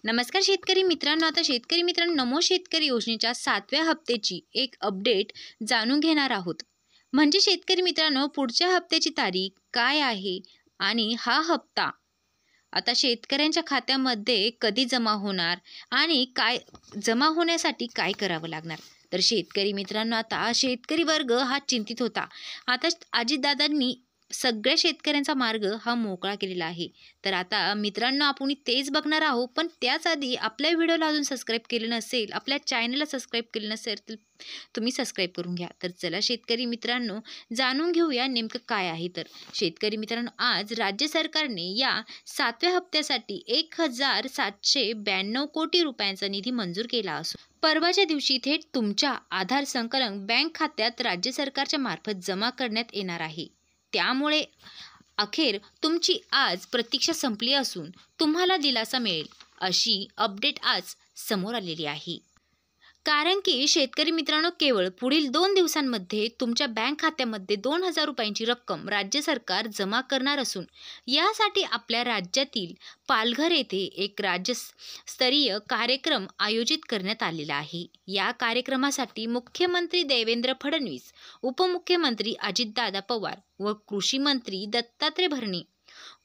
नमस्कार शेतकरी मित्रांनो, आता शेतकरी मित्रांनो, नमो शेतकरी योजनेच्या 7व्या हप्त्याची एक अपडेट जाणून घेणार आहोत. म्हणजे शेतकरी मित्रांनो, पुढच्या हप्त्याची तारीख काय आहे आणि हा हप्ता आता शेतकऱ्यांच्या खात्यामध्ये कधी जमा होणार आणि काय जमा होण्यासाठी काय करावं लागणार. तर शेतकरी मित्रांनो, आता शेतकरी वर्ग हा चिंतित होता. आता अजितदादांनी सगळ्या शेतकऱ्यांचा मार्ग हा मोकळा केलेला आहे. तर आता मित्रांनो, आपण तेच बघणार आहोत. पण त्याच आधी आपल्या व्हिडिओला अजून सबस्क्राईब केलं नसेल, आपल्या चॅनलला सबस्क्राईब केलं नसेल, तर तुम्ही सबस्क्राईब करून घ्या. तर चला शेतकरी मित्रांनो, जाणून घेऊया नेमकं काय आहे. तर शेतकरी मित्रांनो, आज राज्य सरकारने या 7व्या हप्त्यासाठी 1,792 कोटी रुपयांचा निधी मंजूर केला असून परवाच्या दिवशी थेट तुमच्या आधार संकलन बँक खात्यात राज्य सरकारच्या मार्फत जमा करण्यात येणार आहे. त्यामुळे अखेर तुमची आज प्रतीक्षा संपली असून तुम्हाला दिलासा मिळेल अशी अपडेट आज समोर आलेली आहे. कारण की शेतकरी मित्रांनो, केवळ पुढील 2 दिवसांमध्ये तुमच्या बँक खात्यामध्ये 2,000 रुपयांची रक्कम राज्य सरकार जमा करणार असून यासाठी आपल्या राज्यातील पालघर येथे एक राज्यस्तरीय कार्यक्रम आयोजित करण्यात आलेला आहे. या कार्यक्रमासाठी मुख्यमंत्री देवेंद्र फडणवीस, उपमुख्यमंत्री अजितदादा पवार व कृषी मंत्री दत्तात्रय भरणे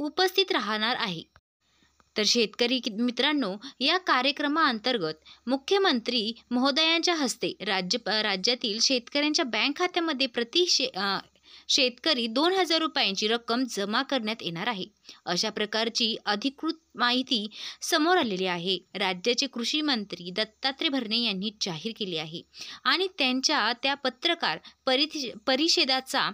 उपस्थित राहणार आहे. तर शेतकरी मित्रांनो, या कार्यक्रमाअंतर्गत मुख्यमंत्री महोदयांच्या हस्ते राज्यातील शेतकऱ्यांच्या बँक खात्यामध्ये शेतकरी 2,000 रुपयांची रक्कम जमा करण्यात येणार आहे. अशा प्रकारची अधिकृत माहिती समोर आलेली आहे. राज्याचे कृषी मंत्री दत्तात्रय भरणे यांनी जाहीर केली आहे आणि त्यांच्या त्या पत्रकार परिषदेचा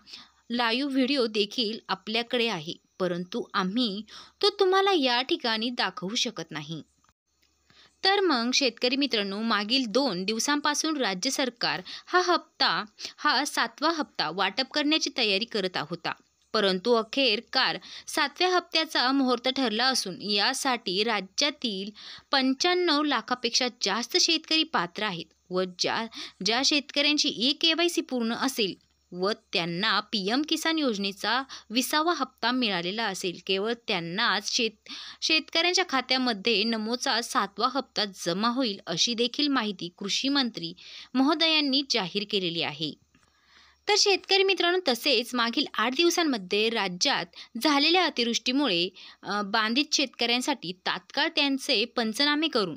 लाईव्ह व्हिडिओ देखील आपल्याकडे आहे, परंतु आम्ही तो तुम्हाला या ठिकाणी दाखवू शकत नाही. तर मग शेतकरी मित्रांनो, मागील 2 दिवसांपासून राज्य सरकार हा 7वा हप्ता वाटप करण्याची तयारी करत होता. परंतु अखेरकार 7व्या हप्त्याचा मुहूर्त ठरला असून यासाठी राज्यातील 95 लाखापेक्षा जास्त शेतकरी पात्र आहेत व ज्या शेतकऱ्यांची e-KYC पूर्ण असेल व त्यांना PM किसान योजनेचा 20वा हप्ता मिळालेला असेल, केवळ त्यांनाच शेतकऱ्यांच्या खात्यामध्ये नमोचा 7वा हप्ता जमा होईल अशी देखील माहिती कृषी मंत्री महोदयांनी जाहीर केलेली आहे. तर शेतकरी मित्रांनो, तसेच मागील 8 दिवसांमध्ये राज्यात झालेल्या अतिवृष्टीमुळे बाधित शेतकऱ्यांसाठी तात्काळ त्यांचे पंचनामे करून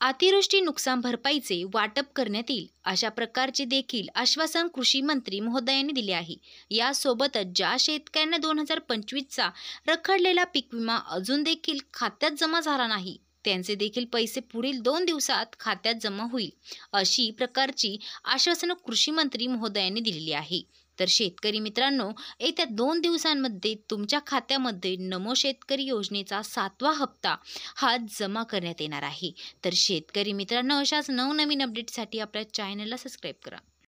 अतिवृष्टी नुकसान भरपाईचे वाटप करण्यात येईल अशा प्रकारचे देखील आश्वासन कृषी मंत्री महोदयांनी दिले आहे. यासोबतच ज्या शेतकऱ्यांना 2025चा रखडलेला पीक विमा अजून देखील खात्यात जमा झाला नाही, त्यांचे देखील पैसे पुढील 2 दिवसात खात्यात जमा होईल अशी प्रकारची आश्वासनं कृषी मंत्री महोदयांनी दिलेली आहे. तर शेतकरी मित्रांनो, येत्या 2 दिवसांमध्ये तुमच्या खात्यामध्ये नमो शेतकरी योजनेचा 7वा हप्ता हा जमा करण्यात येणार आहे. तर शेतकरी मित्रांनो, अशाच नवनवीन अपडेटसाठी आपल्या चॅनलला सबस्क्राईब करा.